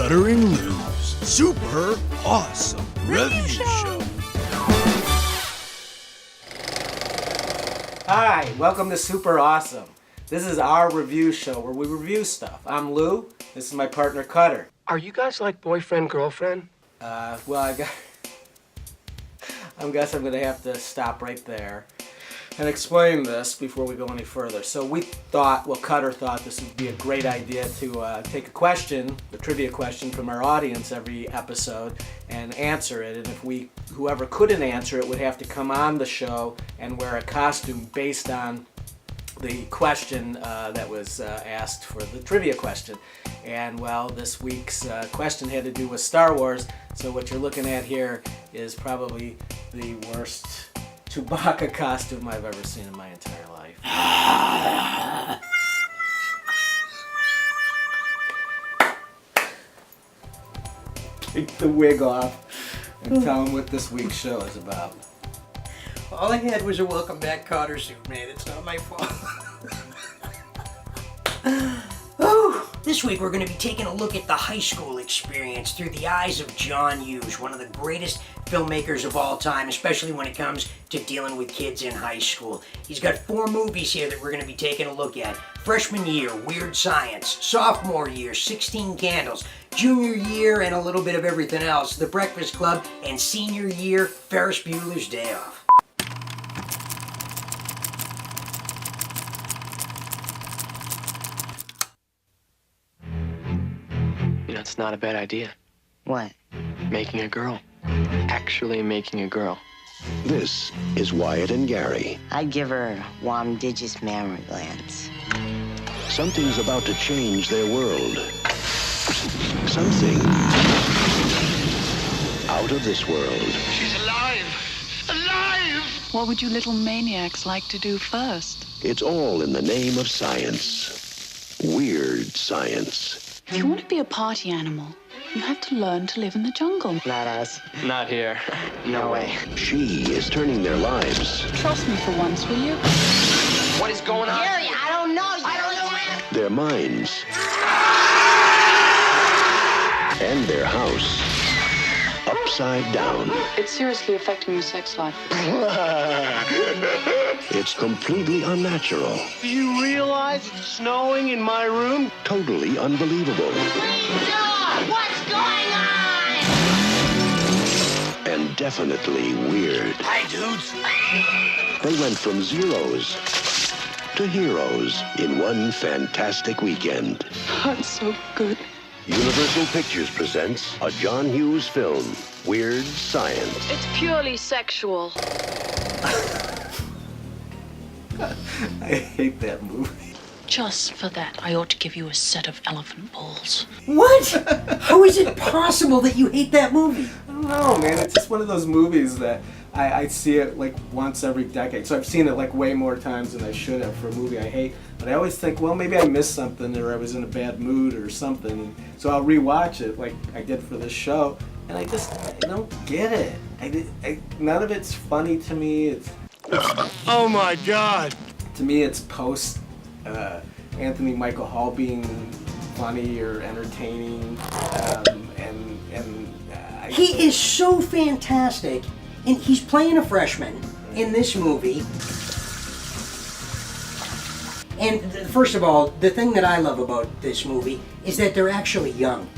Cuttering Lou's super awesome review show. Hi, welcome to Super Awesome. This is our review show where we review stuff. I'm Lou. This is my partner Cutter. Are you guys like boyfriend, girlfriend? Well, I guess I'm gonna have to stop right there and explain this before we go any further. So we thought, well, Cutter thought this would be a great idea to take a question, a trivia question from our audience every episode and answer it. And if whoever couldn't answer it would have to come on the show and wear a costume based on the question that was asked for the trivia question. And well, this week's question had to do with Star Wars, so what you're looking at here is probably the worst Chewbacca costume I've ever seen in my entire life. Take the wig off and tell them what this week's show is about. All I had was a welcome back Cotter suit, man. It's not my fault. Oh, this week we're going to be taking a look at the high school experience through the eyes of John Hughes, one of the greatest filmmakers of all time, especially when it comes to dealing with kids in high school. He's got 4 movies here that we're going to be taking a look at. Freshman year, Weird Science. Sophomore year, 16 Candles. Junior year, and a little bit of everything else, The Breakfast Club. And senior year, Ferris Bueller's Day Off. You know, it's not a bad idea. What? Making a girl. Actually making a girl. This is Wyatt and Gary. I'd give her Wamdigious mammary glands. Something's about to change their world. Something out of this world. She's alive! Alive! What would you little maniacs like to do first? It's all in the name of science. Weird science. If you want to be a party animal, you have to learn to live in the jungle. Not us. Not here. No way. She is turning their lives, Trust me for once, will you? What is going on? Gary, I don't know. I don't know. their minds, and their house upside down. It's seriously affecting your sex life. It's completely unnatural. Do you realize it's snowing in my room? Totally unbelievable. What's going on? And definitely weird. Hi, dudes. They went from zeros to heroes in one fantastic weekend. That's so good. Universal Pictures presents a John Hughes film, Weird Science. It's purely sexual. I hate that movie. Just for that, I ought to give you a set of elephant balls. What? How is it possible that you hate that movie? I don't know, man. It's just one of those movies that I see it like once every decade. So I've seen it like way more times than I should have for a movie I hate. But I always think, well, maybe I missed something or I was in a bad mood or something. So I'll rewatch it like I did for this show. And I don't get it. None of it's funny to me. Oh my God. To me, it's post Anthony Michael Hall being funny or entertaining, He is so fantastic, and he's playing a freshman in this movie. And first of all, the thing that I love about this movie is that they're actually young.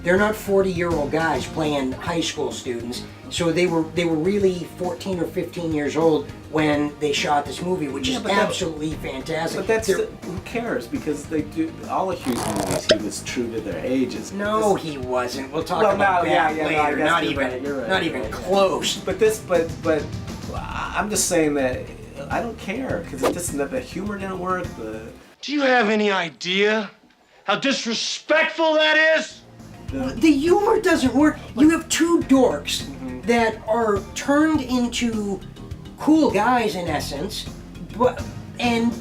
They're not 40-year-old guys playing high school students. So they were really 14 or 15 years old when they shot this movie, which is absolutely fantastic. But who cares? Because they do all of Hughes movies. He was true to their ages. No, he wasn't. We'll talk about that later. No, not even close. But I'm just saying that I don't care because the humor didn't work. Do you have any idea how disrespectful that is? The humor doesn't work. You have two dorks that are turned into cool guys in essence, and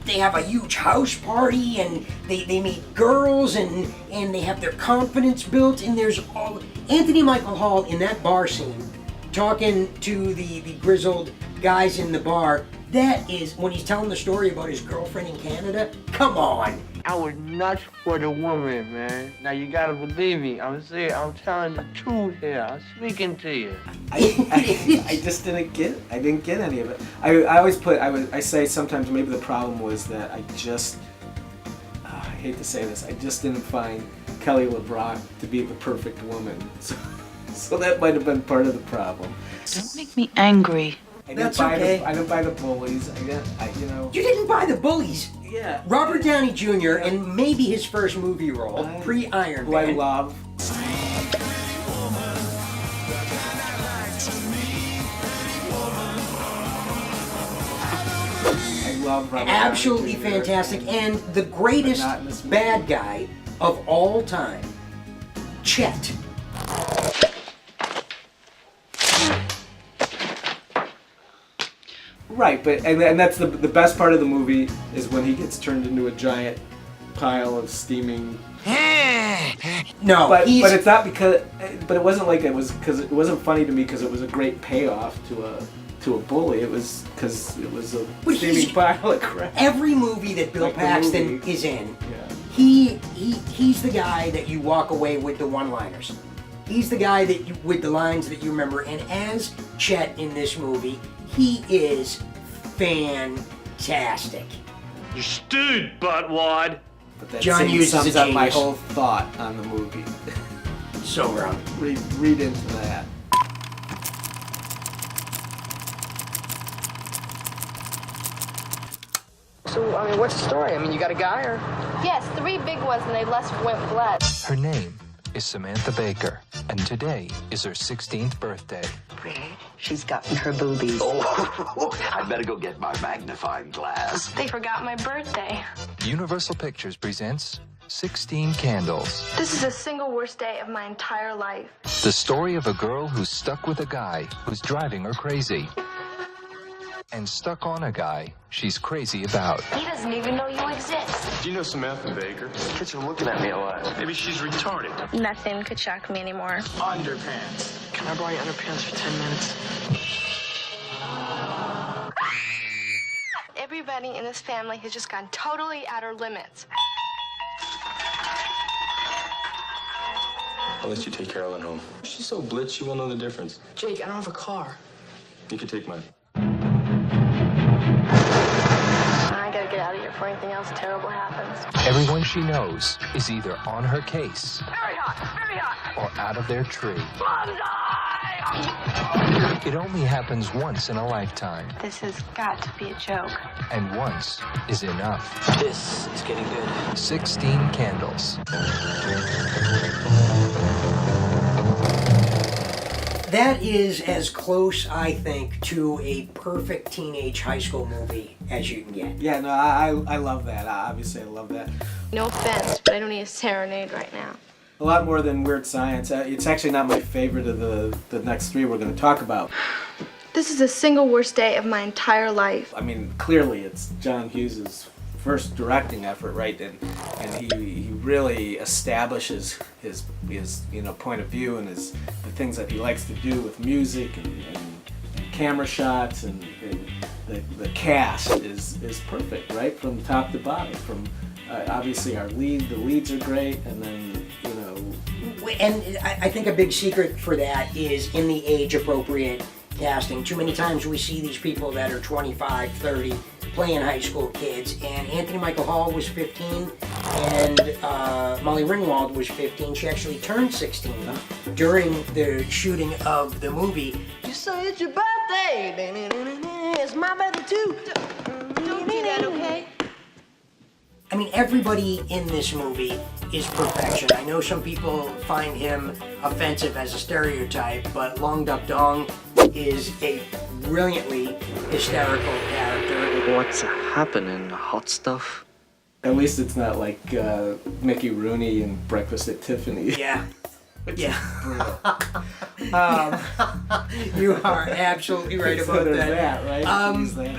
they have a huge house party and they meet girls and they have their confidence built, and there's all Anthony Michael Hall in that bar scene talking to the grizzled guys in the bar That is, when he's telling the story about his girlfriend in Canada, come on. I was nuts for the woman, man. Now you gotta believe me. I'm telling the truth here. I'm speaking to you. I just didn't get. I didn't get any of it. I say sometimes maybe the problem was that I hate to say this, I just didn't find Kelly LeBrock to be the perfect woman. So that might have been part of the problem. Don't make me angry. That's okay. I didn't buy the bullies. You didn't buy the bullies. Yeah. Robert Downey Jr. and maybe his first movie role, pre-Iron Who I Man. love. I love Robert Absolutely Downey Jr. fantastic, and the greatest Not in this movie. bad guy of all time, Chet. Right, but and that's the best part of the movie is when he gets turned into a giant pile of steaming. No, But it's not because. But it wasn't like it was because it wasn't funny to me because it was a great payoff to a bully. It was because it was a steaming pile of crap. Every movie that Bill Like the Paxton movie. is in, Yeah. he's the guy that you walk away with the one-liners. He's the guy that with the lines that you remember. And as Chet in this movie, he is fantastic. You stewed, buttwad. But that John scene Hughes is sums a up my genius. whole thought on the movie. So wrong. read into that. So, I mean, what's the story? I mean, you got a guy or? Yes, 3 big ones and they went flat. Her name is Samantha Baker, and today is her 16th birthday. She's gotten her boobies. Oh, I better go get my magnifying glass. They forgot my birthday. Universal Pictures presents 16 Candles, This is the single worst day of my entire life. the story of a girl who's stuck with a guy who's driving her crazy, and stuck on a guy she's crazy about. He doesn't even know you exist. Do you know Samantha Baker? Kids are looking at me a lot. Maybe she's retarded. Nothing could shock me anymore. Underpants. Can I borrow your underpants for 10 minutes? Everybody in this family has just gone totally out of limits. I'll let you take Carolyn home. She's so blitz, you won't know the difference. Jake, I don't have a car. You can take mine. I gotta get out of here before anything else terrible happens. Everyone she knows is either on her case Very hot, or out of their tree. It only happens once in a lifetime, This has got to be a joke. and once is enough. This is getting good. 16 Candles. That is as close, I think, to a perfect teenage high school movie as you can get. Yeah, no, I love that. Obviously, I love that. No offense, but I don't need a serenade right now. A lot more than Weird Science. It's actually not my favorite of the next 3 we're going to talk about. This is the single worst day of my entire life. I mean, clearly it's John Hughes' first directing effort, right? And he really establishes his point of view and the things that he likes to do with music and camera shots and the cast is perfect, right? From top to bottom. From obviously the leads are great, and then And I think a big secret for that is in the age-appropriate casting. Too many times we see these people that are 25, 30, playing high school kids, and Anthony Michael Hall was 15, and Molly Ringwald was 15. She actually turned 16 during the shooting of the movie. You say it's your birthday. It's my birthday too. Don't do that, okay? I mean, everybody in this movie is perfection. I know some people find him offensive as a stereotype, but Long Duck Dong is a brilliantly hysterical character. What's happening, hot stuff? at least it's not like Mickey Rooney in Breakfast at Tiffany's. Yeah. Which Yeah. is brutal. You are absolutely right So about there's that. right? Use But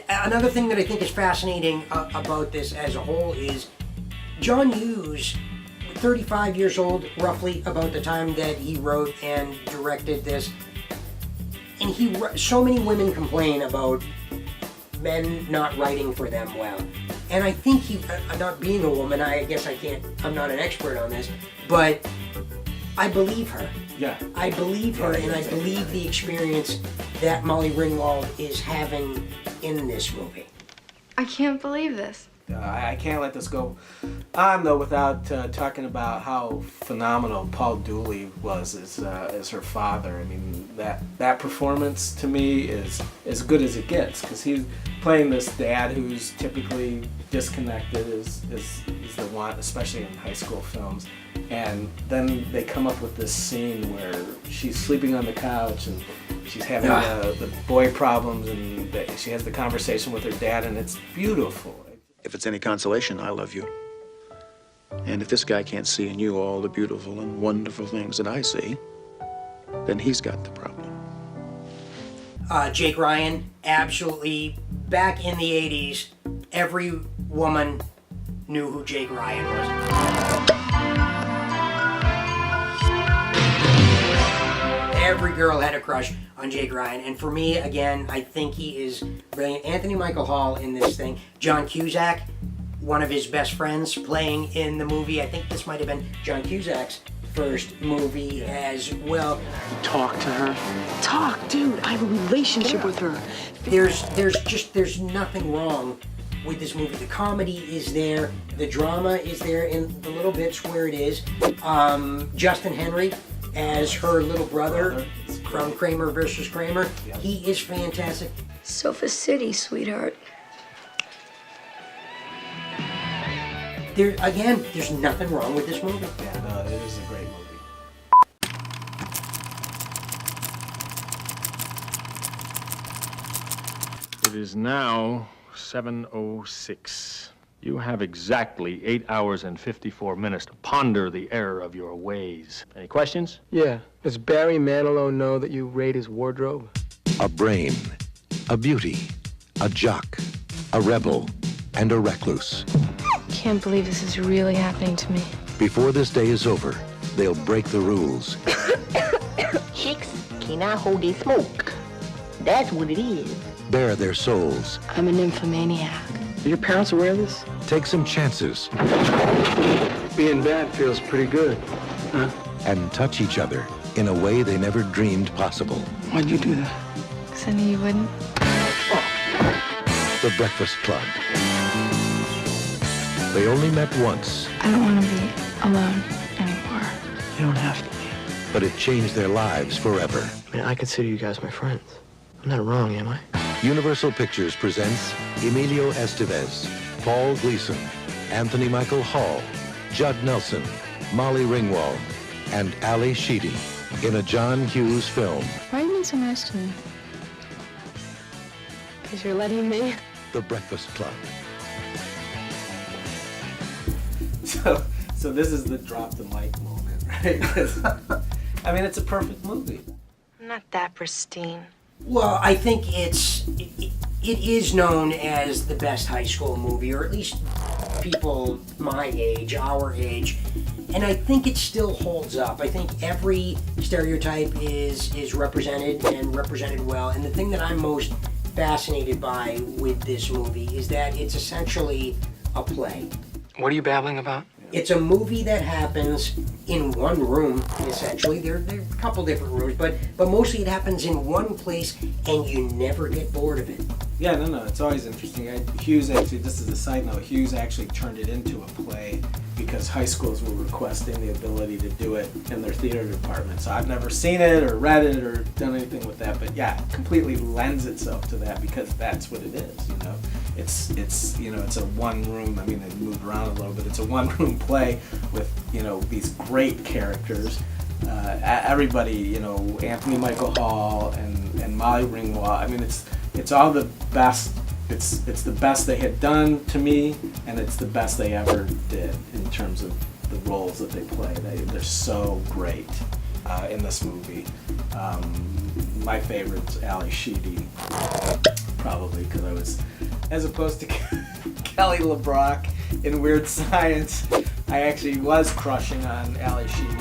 that. another thing that I think is fascinating about this as a whole is John Hughes, 35 years old, roughly about the time that he wrote and directed this, and so many women complain about men not writing for them well. And I think not being a woman, I guess I'm not an expert on this, but I believe her. Yeah. I believe her, and I believe the experience that Molly Ringwald is having in this movie. I can't believe this. I can't let this go on, though, without talking about how phenomenal Paul Dooley was as her father. I mean, that performance to me is as good as it gets, because he's playing this dad who's typically disconnected is the one, especially in high school films. And then they come up with this scene where she's sleeping on the couch and she's having the boy problems, and she has the conversation with her dad, and it's beautiful. If it's any consolation, I love you. And if this guy can't see in you all the beautiful and wonderful things that I see, then he's got the problem. Jake Ryan, absolutely, back in the 80s, every woman knew who Jake Ryan was. Every girl had a crush on Jake Ryan, and for me, again, I think he is brilliant. Anthony Michael Hall in this thing. John Cusack, one of his best friends, playing in the movie. I think this might have been John Cusack's first movie as well. Talk to her. Talk, dude. I have a relationship with her. There's nothing wrong with this movie. The comedy is there. The drama is there in the little bits where it is. Justin Henry as her little brother from Kramer versus Kramer. He is fantastic. Sofa City, sweetheart. There's nothing wrong with this movie. Yeah, no, it is a great movie. It is now 7:06. You have exactly 8 hours and 54 minutes to ponder the error of your ways. Any questions? Yeah. Does Barry Manilow know that you raid his wardrobe? A brain, a beauty, a jock, a rebel, and a recluse. Can't believe this is really happening to me. Before this day is over, they'll break the rules. Chicks cannot hold their smoke. That's what it is. Bare their souls. I'm a nymphomaniac. Are your parents aware of this? Take some chances. Being bad feels pretty good, huh? And touch each other in a way they never dreamed possible. Why'd you do that? Because I knew you wouldn't. The Breakfast Club. They only met once, I don't want to be alone anymore. You don't have to be. but it changed their lives forever. I mean, I consider you guys my friends. I'm not wrong, am I? Universal Pictures presents Emilio Estevez, Paul Gleason, Anthony Michael Hall, Judd Nelson, Molly Ringwald, and Ali Sheedy in a John Hughes film. Why are you being so nice to me? Because you're letting me. The Breakfast Club. So this is the drop the mic moment, right? I mean, it's a perfect movie. Not that pristine. Well, I think it is known as the best high school movie, or at least people my age, our age, and I think it still holds up. I think every stereotype is represented and represented well, and the thing that I'm most fascinated by with this movie is that it's essentially a play. What are you babbling about? It's a movie that happens in one room, essentially. There are a couple different rooms, but mostly it happens in one place, and you never get bored of it. Yeah, no, it's always interesting. Hughes actually, just as a side note, Hughes actually turned it into a play because high schools were requesting the ability to do it in their theater department. So I've never seen it or read it or done anything with that, but yeah, it completely lends itself to that because that's what it is, you know. It's a one room, I mean, they moved around a little bit, it's a one room play with, these great characters. Everybody, Anthony Michael Hall and Molly Ringwald, I mean, it's all the best. It's the best they had done to me, and it's the best they ever did in terms of the roles that they play. They're so great in this movie. My favorite's Ali Sheedy, probably because I was, as opposed to Kelly LeBrock in Weird Science, I actually was crushing on Ali Sheedy.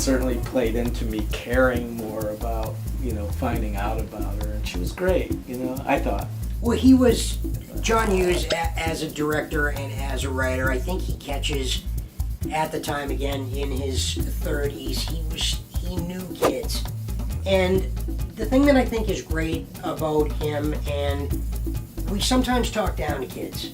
certainly played into me caring more about, finding out about her. And she was great, I thought. Well, he was, John Hughes, as a director and as a writer, I think he catches, at the time, again, in his 30s, he knew kids. And the thing that I think is great about him, and we sometimes talk down to kids,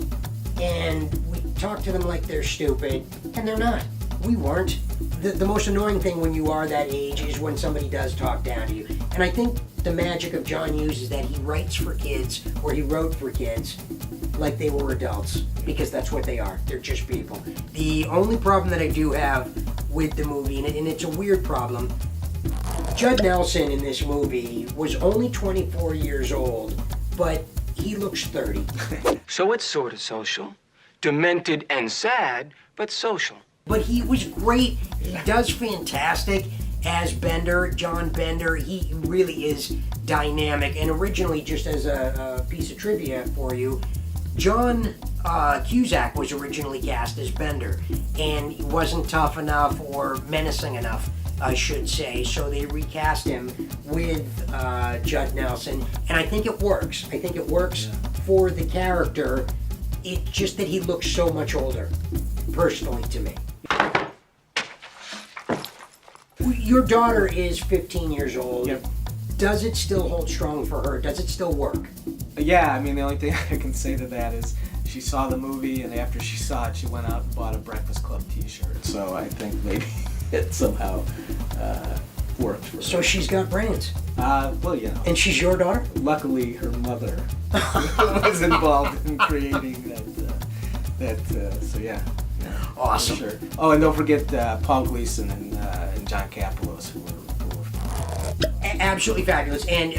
and we talk to them like they're stupid, and they're not. We weren't. The most annoying thing when you are that age is when somebody does talk down to you. And I think the magic of John Hughes is that he writes for kids, or he wrote for kids, like they were adults, because that's what they are. They're just people. The only problem that I do have with the movie, and it's a weird problem, Judd Nelson in this movie was only 24 years old, but he looks 30. So it's sort of social. Demented and sad, but social. But he was great. He does fantastic as Bender, John Bender. He really is dynamic. And originally, just as a piece of trivia for you, John Cusack was originally cast as Bender, and he wasn't tough enough or menacing enough, I should say, so they recast him with Judd Nelson, and I think it works. I think it works for the character. It's just that he looks so much older, personally, to me. Your daughter is 15 years old. Yep. Does it still hold strong for her? Does it still work? Yeah, I mean, the only thing I can say to that is she saw the movie, and after she saw it, she went out and bought a Breakfast Club t-shirt. So I think maybe it somehow worked for her. So she's got brains? Well, yeah. And she's your daughter? Luckily, her mother was involved in creating that so yeah. Awesome. Sure. Oh, and don't forget Paul Gleason and John Kapelos, who were absolutely fabulous. And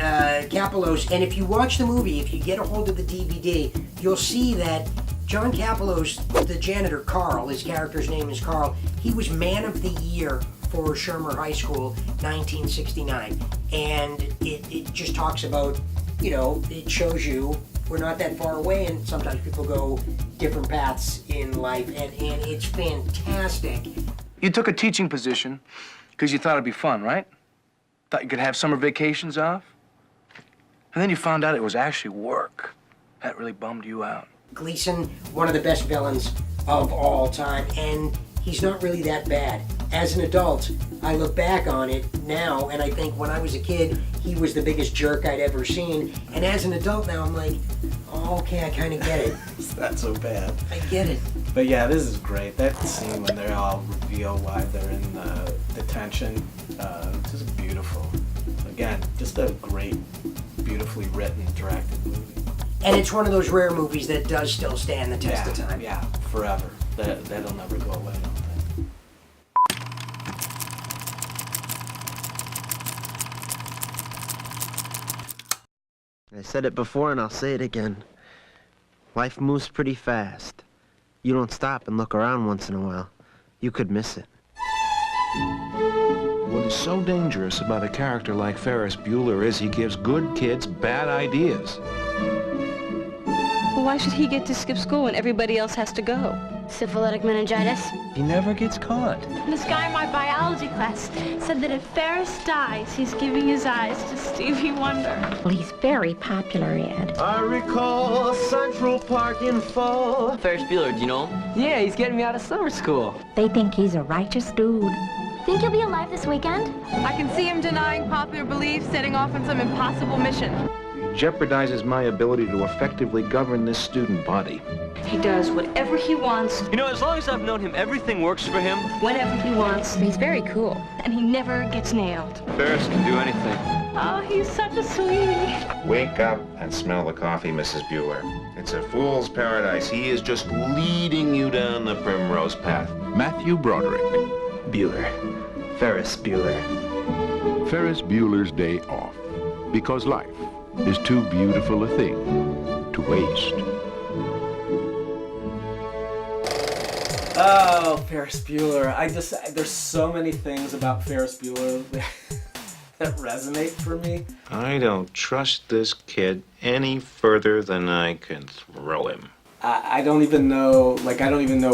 Kapelos, and if you watch the movie, if you get a hold of the DVD, you'll see that John Kapelos, the janitor Carl, his character's name is Carl, he was Man of the Year for Shermer High School, 1969. And it just talks about, it shows you we're not that far away, and sometimes people go different paths in life, and it's fantastic. You took a teaching position because you thought it'd be fun, right? Thought you could have summer vacations off? And then you found out it was actually work. That really bummed you out. Gleason, one of the best villains of all time, and he's not really that bad. As an adult, I look back on it now, and I think when I was a kid, he was the biggest jerk I'd ever seen. And as an adult now, I'm like, oh, okay, I kind of get it. It's not so bad. I get it. But yeah, this is great. That scene when they all reveal why they're in detention, just beautiful. Again, just a great, beautifully written, directed movie. And it's one of those rare movies that does still stand the test of time. Yeah, forever. That'll never go away, I don't think. I said it before and I'll say it again. Life moves pretty fast. You don't stop and look around once in a while, you could miss it. What is so dangerous about a character like Ferris Bueller is he gives good kids bad ideas. Well, why should he get to skip school when everybody else has to go? Syphilitic meningitis? He never gets caught. This guy in my biology class said that if Ferris dies, he's giving his eyes to Stevie Wonder. Well, he's very popular, Ed. I recall Central Park in fall. Ferris Bueller, do you know him? Yeah, he's getting me out of summer school. They think he's a righteous dude. Think he'll be alive this weekend? I can see him denying popular belief, setting off on some impossible mission. He jeopardizes my ability to effectively govern this student body. He does whatever he wants. You know, as long as I've known him, everything works for him. Whenever he wants. He's very cool. And he never gets nailed. Ferris can do anything. Oh, he's such a sweetie. Wake up and smell the coffee, Mrs. Bueller. It's a fool's paradise. He is just leading you down the primrose path. Matthew Broderick. Bueller. Ferris Bueller. Ferris Bueller's Day Off. Because life is too beautiful a thing to waste. Oh, Ferris Bueller. There's so many things about Ferris Bueller that resonate for me. I don't trust this kid any further than I can throw him. I don't even know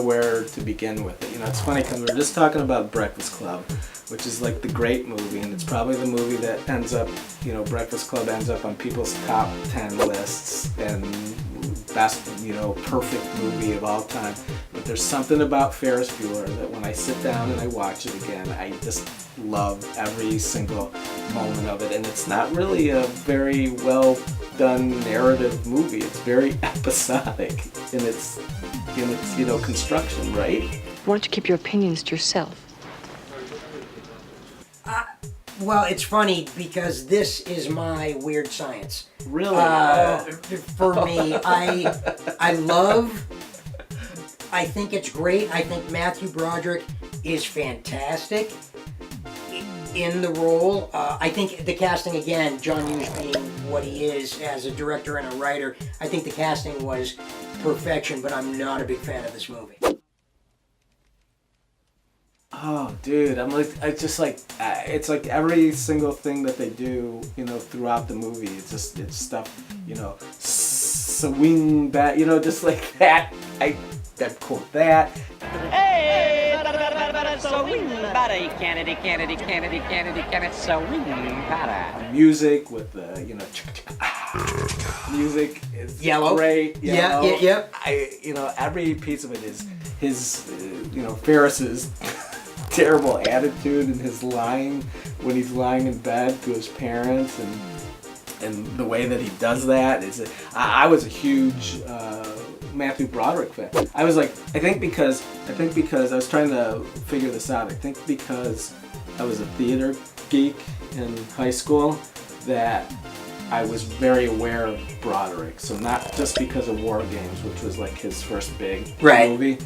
where to begin with it. It's funny because we were just talking about Breakfast Club. which is like the great movie, and it's probably the movie that ends up, Breakfast Club ends up on people's top 10 lists and best, perfect movie of all time. But there's something about Ferris Bueller that when I sit down and I watch it again, I just love every single moment of it. And it's not really a very well done narrative movie. It's very episodic in its construction, right? Why don't you keep your opinions to yourself? Well, it's funny because this is my weird science. Really? For me, I think it's great. I think Matthew Broderick is fantastic in the role. I think the casting, again, John Hughes being what he is as a director and a writer, I think the casting was perfection, but I'm not a big fan of this movie. Oh, dude, it's like every single thing that they do, throughout the movie, it's stuff, swing back, just like that. I quote that. Hey, swing body, Kennedy, swing body. Music with the, music is Yellow. Great. Yep. Every piece of it is his, Ferris's terrible attitude and his lying when he's lying in bed to his parents, and the way that he does that is. I was a huge Matthew Broderick fan. I think because I was trying to figure this out. I think because I was a theater geek in high school that I was very aware of Broderick. So not just because of War Games, which was like his first big movie,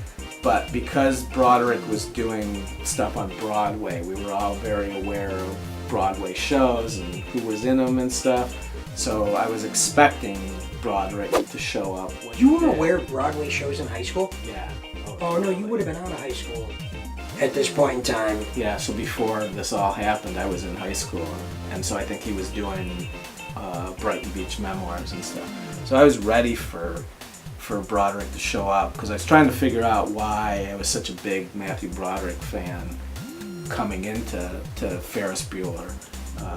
but because Broderick was doing stuff on Broadway, we were all very aware of Broadway shows and who was in them and stuff. So I was expecting Broderick to show up. You were aware of Broadway shows in high school? Yeah. Oh no, you would have been out of high school at this point in time. Yeah, so before this all happened, I was in high school, and so I think he was doing Brighton Beach Memoirs and stuff. So I was ready for Broderick to show up because I was trying to figure out why I was such a big Matthew Broderick fan coming into Ferris Bueller.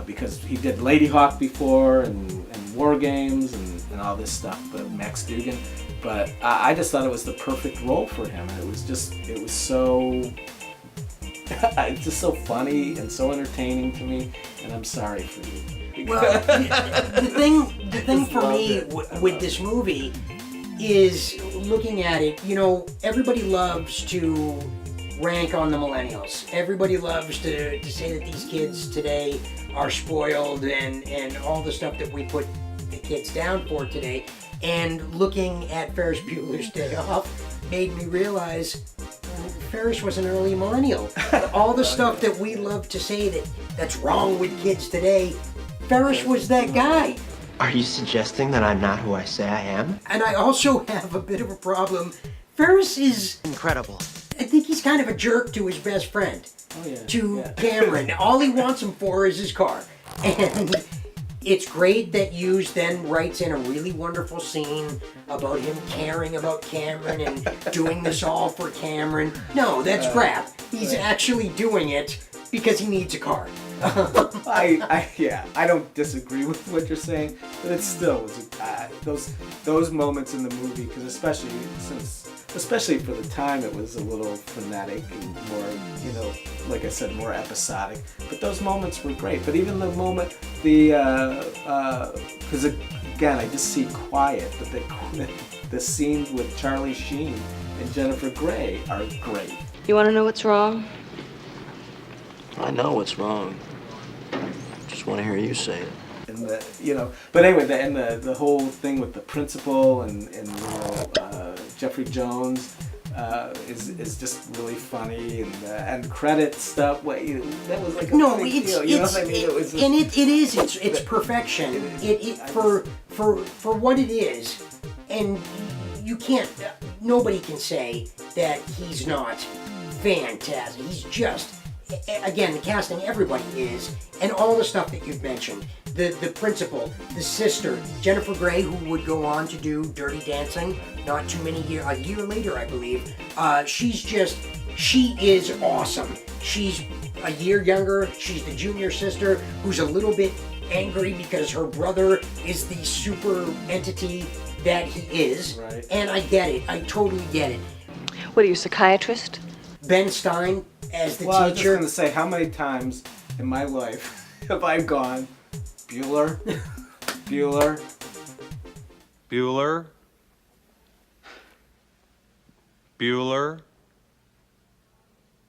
Because he did Lady Hawk before and War Games and all this stuff, but Max Dugan. But I just thought it was the perfect role for him. And it was so, it's just so funny and so entertaining to me. And I'm sorry for you. Well, the thing for me with this movie is looking at it, everybody loves to rank on the millennials. Everybody loves to say that these kids today are spoiled and all the stuff that we put the kids down for today. And looking at Ferris Bueller's Day Off made me realize Ferris was an early millennial. All the stuff that we love to say that's wrong with kids today, Ferris was that guy. Are you suggesting that I'm not who I say I am? And I also have a bit of a problem. Ferris is incredible. I think he's kind of a jerk to his best friend. Oh, yeah. To Cameron. All he wants him for is his car. And it's great that Hughes then writes in a really wonderful scene about him caring about Cameron and doing this all for Cameron. No, that's crap. He's actually doing it because he needs a car. I don't disagree with what you're saying, but it still was those moments in the movie, because especially for the time, it was a little frenetic and more, like I said, more episodic. But those moments were great. But even the moment, because again, I just see Quiet, but the scenes with Charlie Sheen and Jennifer Grey are great. You want to know what's wrong? I know what's wrong. Just want to hear you say it. And but anyway, the whole thing with the principal and Jeffrey Jones is just really funny, and credit stuff. That was like a big deal. You know what I mean? It's perfection. For what it is, and you can't. Nobody can say that he's not fantastic. He's just. Again, the casting, everybody is, and all the stuff that you've mentioned. The principal, the sister, Jennifer Grey, who would go on to do Dirty Dancing not too many years, a year later, I believe. She is awesome. She's a year younger. She's the junior sister who's a little bit angry because her brother is the super entity that he is. Right. And I get it. I totally get it. What are you, a psychiatrist? Ben Stein as the Well, I was just teacher. going to say, how many times in my life have I gone, Bueller, Bueller, Bueller, Bueller,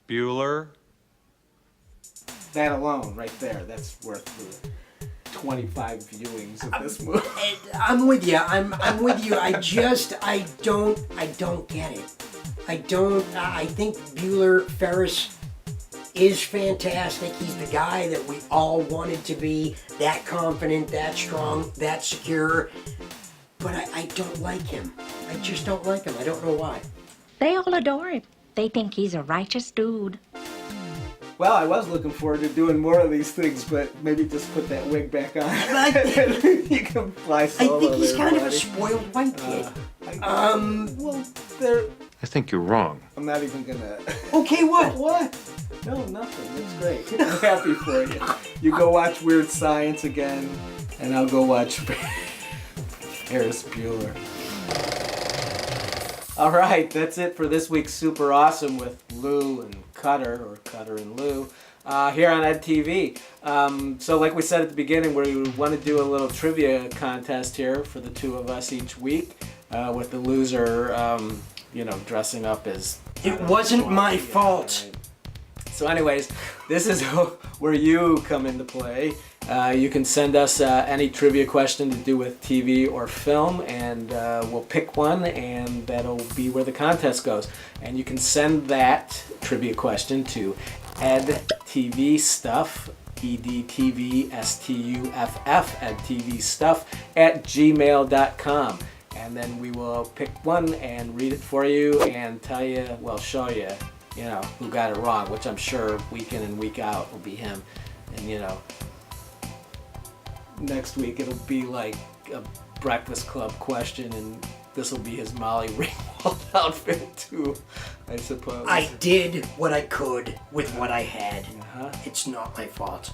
Bueller. That alone, right there, that's worth the 25 viewings of this movie. I'm with you. I'm with you. I don't get it. I think Bueller Ferris is fantastic. He's the guy that we all wanted to be, that confident, that strong, that secure. But I don't like him. I just don't like him. I don't know why. They all adore him. They think he's a righteous dude. Well, I was looking forward to doing more of these things, but maybe just put that wig back on. You can fly solo. I think he's there, kind of a buddy. spoiled white kid. Well, there. I think you're wrong. I'm not even gonna. Okay, what? What? No, nothing. It's great. I'm happy for you. You go watch Weird Science again, and I'll go watch Ferris Bueller. All right, that's it for this week's Super Awesome with Lou and Cutter, or Cutter and Lou, here on EdTV. So like we said at the beginning, we want to do a little trivia contest here for the two of us each week, with the loser, dressing up as... It wasn't my fault. So anyways, this is where you come into play. You can send us any trivia question to do with TV or film, and we'll pick one, and that'll be where the contest goes. And you can send that trivia question to edtvstuff, EDTVSTUFF, edtvstuff@gmail.com. And then we will pick one and read it for you and tell you, well, show you, who got it wrong, which I'm sure week in and week out will be him. And, next week it'll be like a Breakfast Club question, and this will be his Molly Ringwald outfit too, I suppose. I did what I could with what I had. It's not my fault.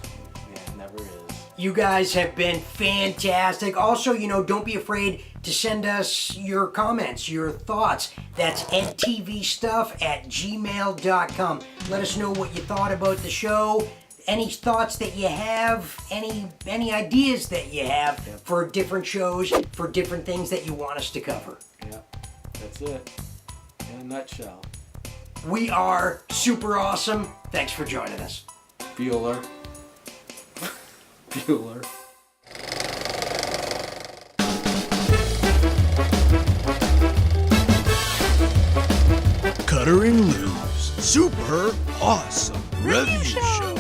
Yeah, it never is. You guys have been fantastic. Also, don't be afraid to send us your comments, your thoughts. That's edtvstuff@gmail.com. Let us know what you thought about the show. Any thoughts that you have, any ideas that you have for different shows, for different things that you want us to cover. Yeah, that's it. In a nutshell. We are super awesome. Thanks for joining us. Bueller. Bueller. Cutter and Lou's Super Awesome Review Show.